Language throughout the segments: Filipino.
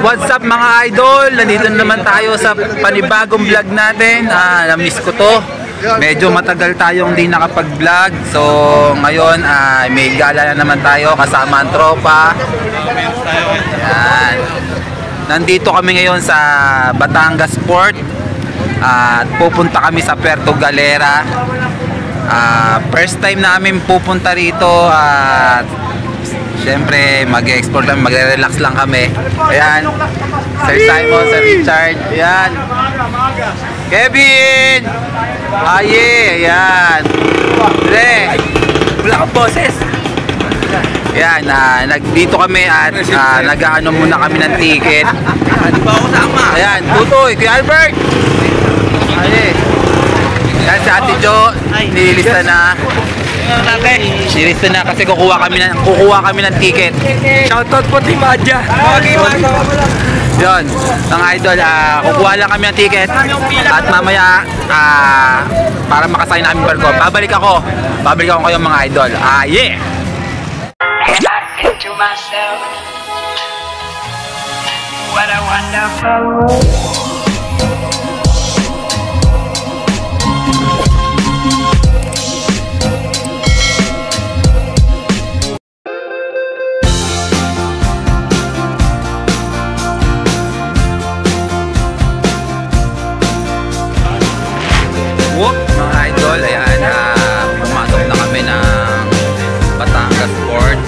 What's up mga idol? Nandito naman tayo sa panibagong vlog natin. Na-miss ko to. Medyo matagal tayong di nakapag-vlog. So ngayon may gala na naman tayo kasama ang tropa. Yan. Nandito kami ngayon sa Batangas Port. At pupunta kami sa Puerto Galera. First time namin pupunta rito at siyempre mag-explore kami, magre-relax lang kami. Ayan, Sir Simon, Sir Richard, ayan, Kevin, Aye, ayan, Dre, wala kang boses. Ayan, dito kami at nag-ano muna kami ng ticket. Ayan, Tutoy, Kuya Albert, Aye. Ayan si Ate Jo, nililista na. Nililista na kasi kukuha kami ng ticket. Shoutout po Team Adja. Yun, mga idol, kukuha lang kami ng ticket. At mamaya, para makasakay na aming barko, babalik ako kayong mga idol. Yeah! And I think to myself, what a wonderful world. Mga idol, ayan, pumasok na kami ng Batangas Port.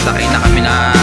Sakay na kami na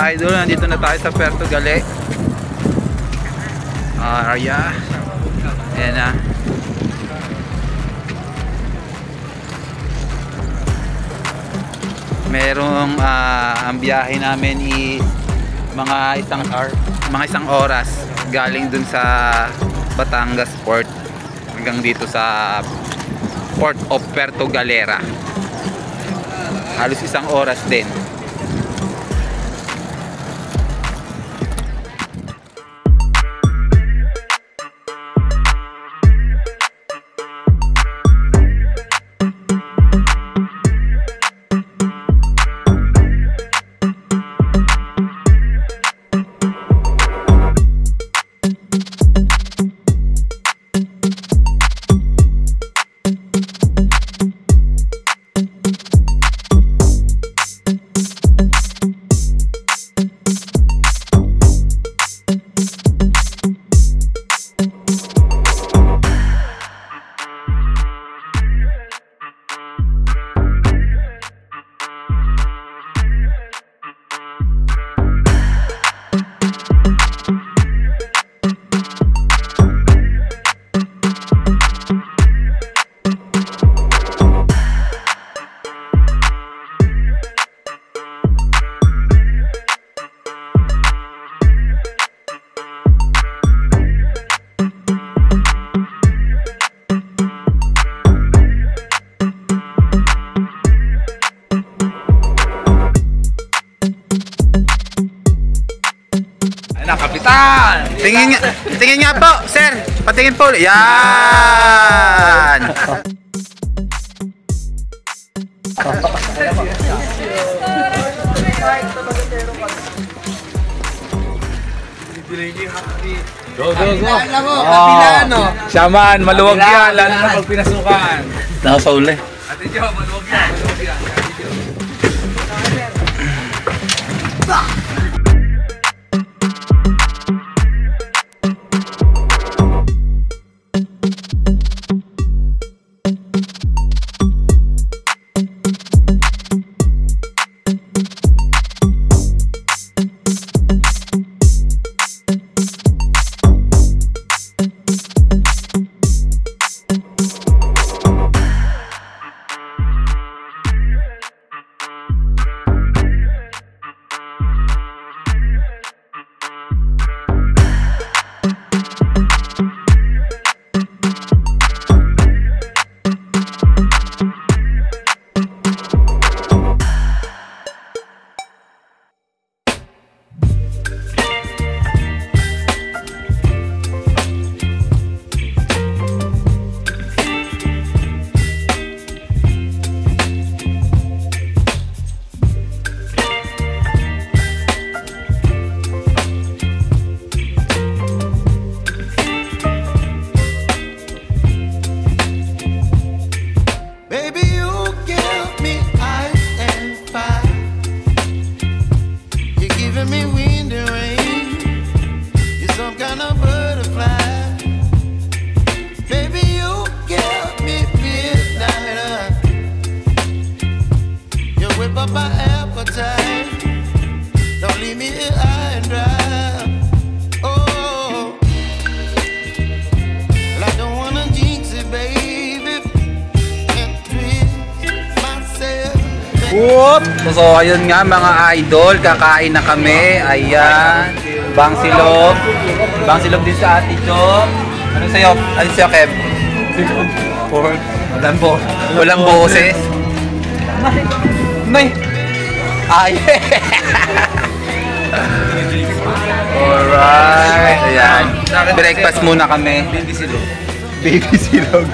idol, nandito na tayo sa Puerto Gali. Area. Ayan na. Merong ang biyahe namin is mga isang oras galing dun sa Batangas Port hanggang dito sa Port of Puerto Galera. Halos isang oras din. Kapitan! Tingin nga po, sir. Patingin po. Yan! Go, go, go! Siyaman, maluwag yan, lalo na pag pinasukan. Nasa uli. Ate Jo, maluwag yan, maluwag yan. Whoop! So ayun nga mga idol, kakain na kami. Ayan, bangsilog. Bangsilog din sa Ate Jo. Ano sa'yo? Ano sa'yo, Kev? Walang boses. May. Ay. Alright. Ayan. Breakfast muna kami. Baby silog.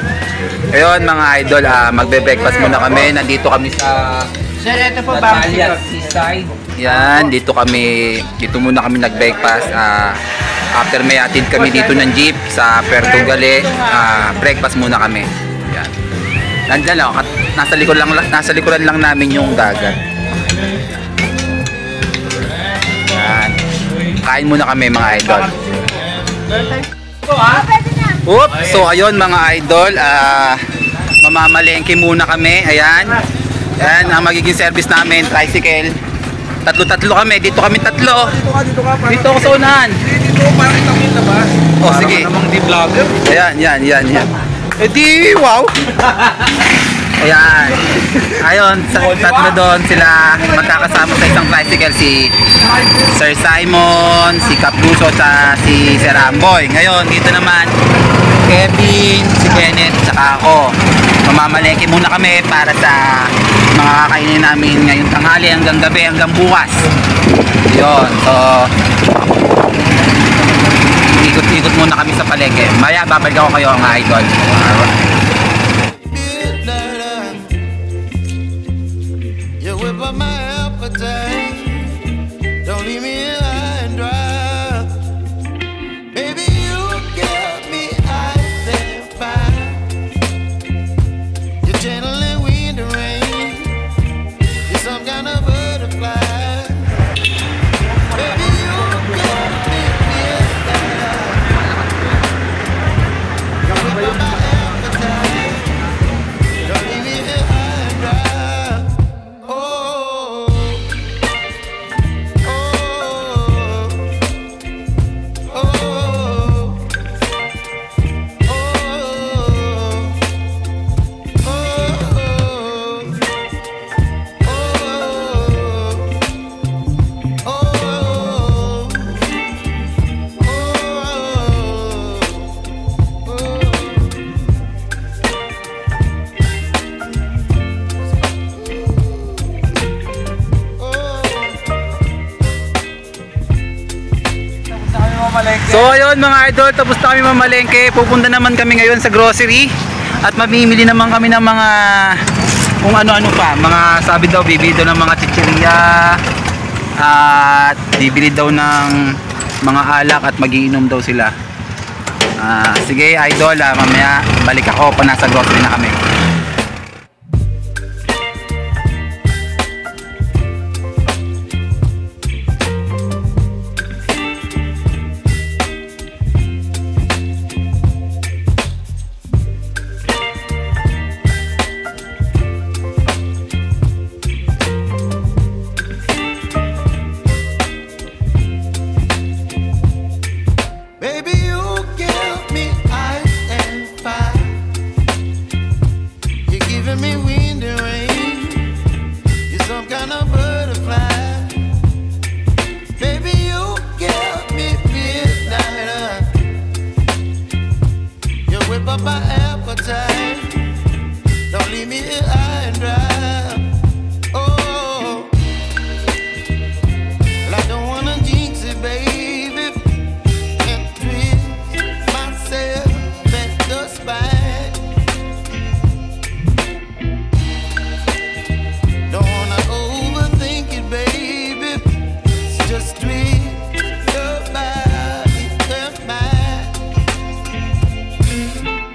Ayun mga idol, magbe-breakfast muna kami. Nandito kami sa Sir, ito po ba? Seaside. yan, dito muna kami nag-breakfast. After may atid kami dito ng jeep sa Puerto Gali, breakfast muna kami. Yan. Nandiyan lang, nasa likuran lang namin yung dagat. Yan. Kain muna kami mga idol. Oops, so ayun mga idol, mamamalengke muna kami. Ayan. Yan ang magiging service namin, tricycle. Tatlo-tatlo kami. Dito kami tatlo. Dito ka. Dito ako sa unahan. Dito, parang itang yung labas. Oh, sige. Namang di vlogger. Yan. Eh di, wow. Ayan. Ayun, tatlo doon sila magkakasama sa isang tricycle. Si Sir Simon, si Capruso, at si Sir Amboy. Ngayon, dito naman, Kevin, si Kenneth, saka ako. Mamamalengke muna kami para sa mga kakainin namin ngayong tanghali hanggang gabi, hanggang bukas. Yun, so ikot-ikot muna kami sa palengke. Maya, babalik ako kayo ang idol. You whip up my appetite. Don't leave me here high and dry. Baby, you give me ice and fire. You're channeling wind and rain. You're some kind of butterfly. Baby, you give me midnight. You whip up my appetite. Don't leave me here high and dry. Oh, oh, oh, So ayun mga idol, tapos na kami mamalengke. Pupunta naman kami ngayon sa grocery at mamimili naman kami ng mga kung ano-ano pa. Mga sabi daw bibili daw ng mga chichirya at bibili daw ng mga alak at magiinom daw sila. Sige idol, mamaya balik ako pa nasa grocery na kami. baby, you give me ice and fire. You're giving me wind and rain. You're some kind of butterfly. Baby, you give me midnight. You whip up my appetite. Don't leave me here high and dry. Oh, well, I don't wanna jinx it, baby, and twist myself at the spine. Don't wanna overthink it, baby. It's just twist your body and mine.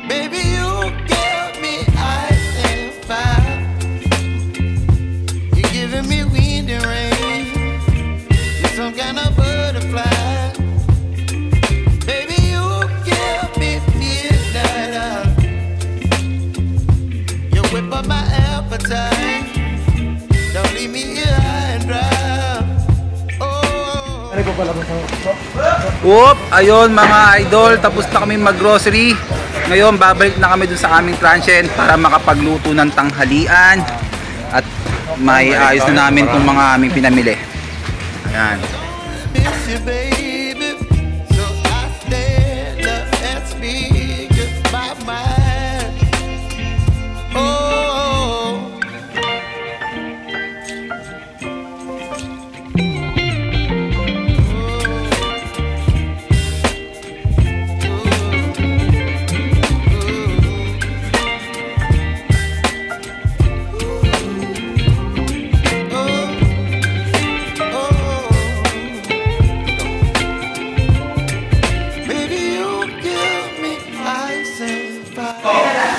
Baby, you give me ice and fire. You're giving me wind and rain. You're some kind of butterfly. Baby, you give me midnight. You whip up my appetite. Don't leave me here high and dry. Oh. Whoop! Ayun mga idol, tapos na kami mag-grocery. Ngayon babalik na kami dun sa aming transient para makapagluto ng tanghalian at may ayos na namin itong mga aming pinamili. Ayan. Miss you, baby. So I stand up and speak my mind. Oh.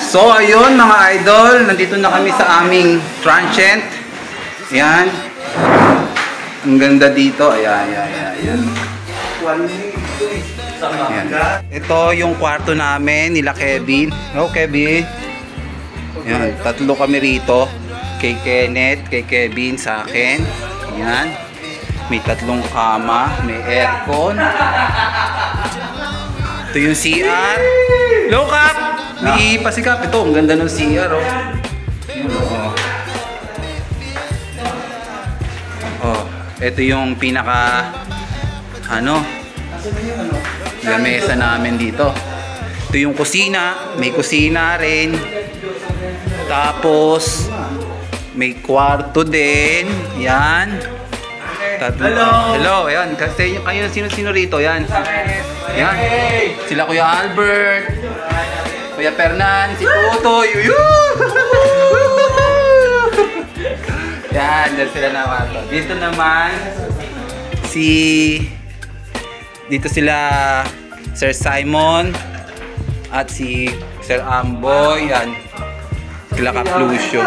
So ayun mga idol, nandito na kami sa aming transient. Ayan. Ang ganda dito. Ayan. Ayan. Ito yung kwarto namin nila Kevin. Hello Kevin. Ayan, tatlo kami rito. Kay Kenneth, kay Kevin, sa akin. Ayan. May 3 kama, may aircon. Ito yung CR. Look up! May pasikap. Ito, ang ganda ng CR, oh. Oh, ito yung pinaka lamesa namin dito. Ito yung kusina, may kusina rin. Tapos may kwarto din. Yan. Hello, ayan. Kasi kayo sino rito, yan. Yan. Sila Kuya Albert, Kuya Fernan, si Tutoy. Yan, dyan sila naman. Dito naman dito sila Sir Simon at si Sir Amboy. Yan. Sila Kaplusyo.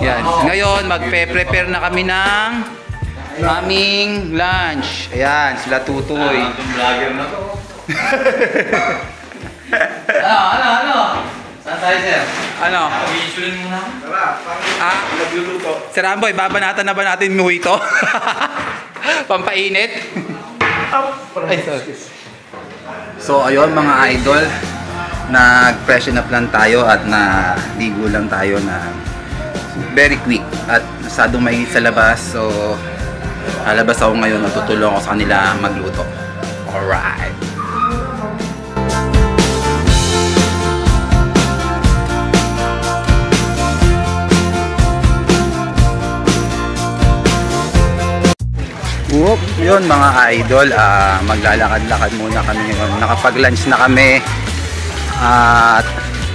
Yan. Ngayon, magpe-prepare na kami ng aming lunch. Ayan, sila Tutoy. Vlogger na to. Ano? Saan tayo, sir? Ano? Pag-i-insulin muna. Tara, nagluluto. Sir Amboy, babanatan na ba natin mojito? Pampainit? Ay, sorry. So, ayun mga idol, nag-freshen up lang tayo at naligo lang tayo na very quick at masyadong mainit sa labas. So, lalabas ako ngayon, natutulong ako sa kanila magluto. Alright. Whoop, yun mga idol, maglalakad-lakad muna kami ngayon. Nakapag-lunch na kami at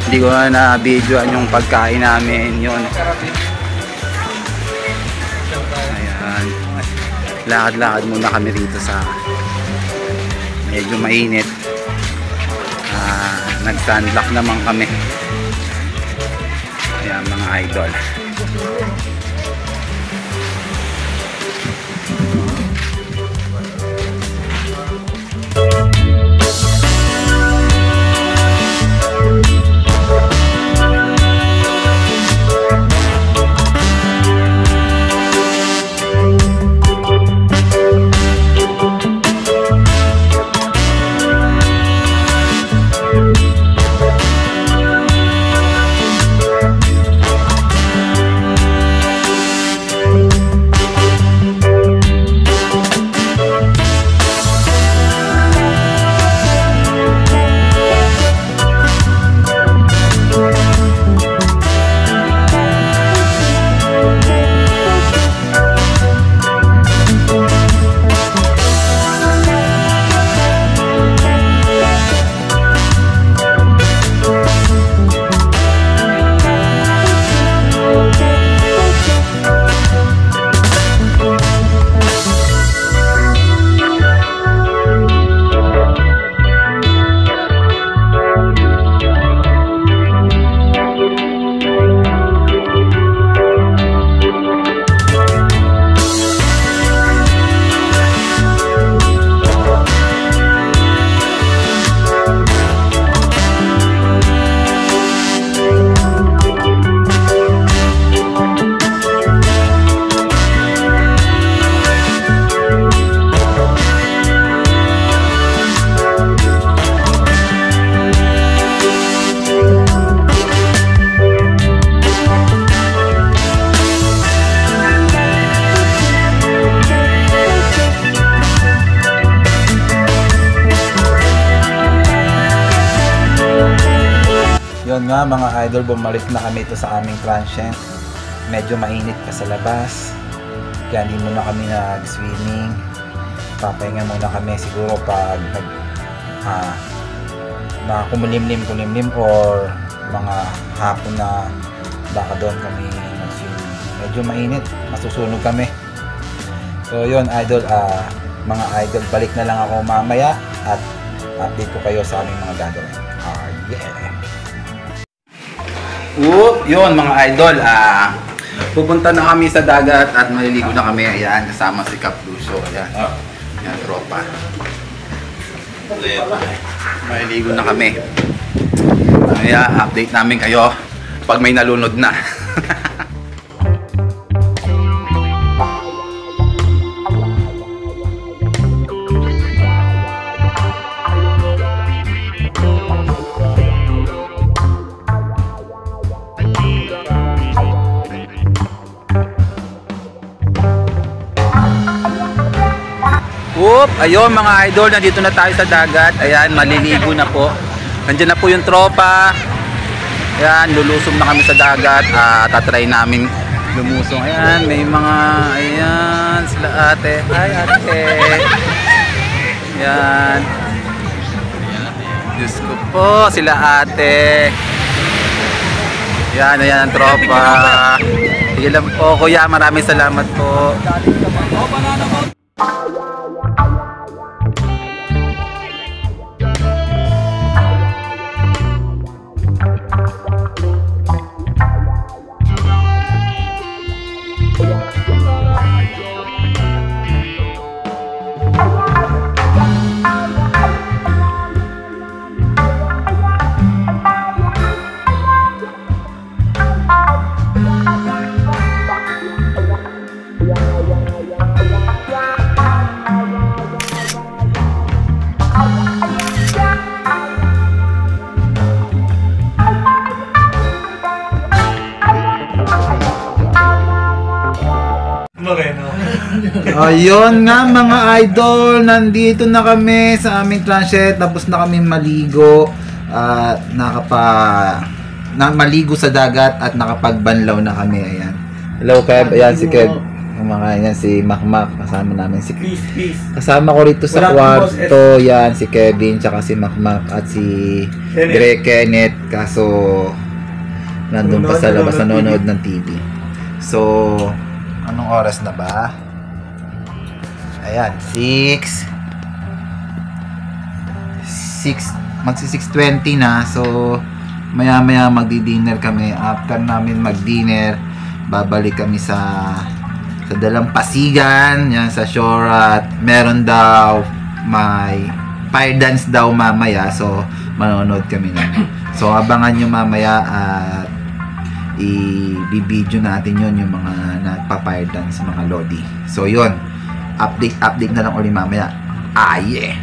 hindi ko na videoan yung pagkain namin yun. Ayan, lakad-lakad muna kami rito sa medyo mainit. Nag-sunblock naman kami. Ayan mga idol. Yun nga mga idol, bumalik na kami ito sa aming transient. Medyo mainit pa sa labas, kaya hindi muna kami nag-swimming. Papahinga muna kami siguro pag na kumulimlim or mga hapon na baka doon kami mag-swimming. Medyo mainit, masusunog kami. So yun idol, mga idol, balik na lang ako mamaya at update ko kayo sa aming mga gagawin. Yeah. Yun mga idol, pupunta na kami sa dagat at maliligo na kami. Ayan, kasama si Kaplusyo. Ayan, ayan, tropa. Maliligo na kami. Kaya update namin kayo pag may nalunod na. Whoop! Ayun mga idol, nandito na tayo sa dagat. Ayan, maliligo na po. Nandiyan na po yung tropa. Ayan, lulusom na kami sa dagat. Tatry namin lumusong. Ayan, may mga, ayan, sila ate. Hi ate. Ayan. Diyos ko po, sila ate. Ayan, ayan ang tropa. Sige lang po, kuya. Maraming salamat po. Ayun nga mga idol, nandito na kami sa aming transit, tapos na kami maligo at maligo sa dagat at nakapagbanlaw na kami. Ayan. Hello Kev, ayan si Kev. Ayan si Makmak, kasama namin si kasama ko rito sa kwarto, yan si Kevin, tsaka si Makmak at si Dre Kenneth, kaso nandun pa sa labas nanonood ng TV. So, anong oras na ba? Ayan, 6 magsi 6:20 na. So maya maya magdi-dinner kami. After namin mag-dinner, babalik kami sa Dalampasigan, yan sa shore, at meron daw may fire dance daw mamaya. So manonood kami na. So abangan nyo mamaya at i-video natin yon yung mga nagpa-fire dance, mga lodi. So yun, update na lang ulit mamaya. Yeah.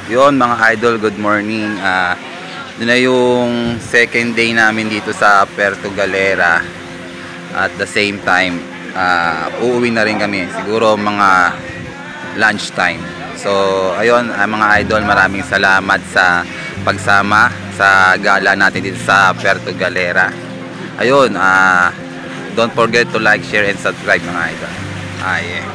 Yun mga idol, good morning. Yun na yung second day namin dito sa Puerto Galera. At the same time, uuwi na rin kami. Siguro mga lunchtime. So, ayun mga idol, maraming salamat sa pagsama sa gala natin dito sa Puerto Galera. Ayun, don't forget to like, share, and subscribe mga idol. Yeah.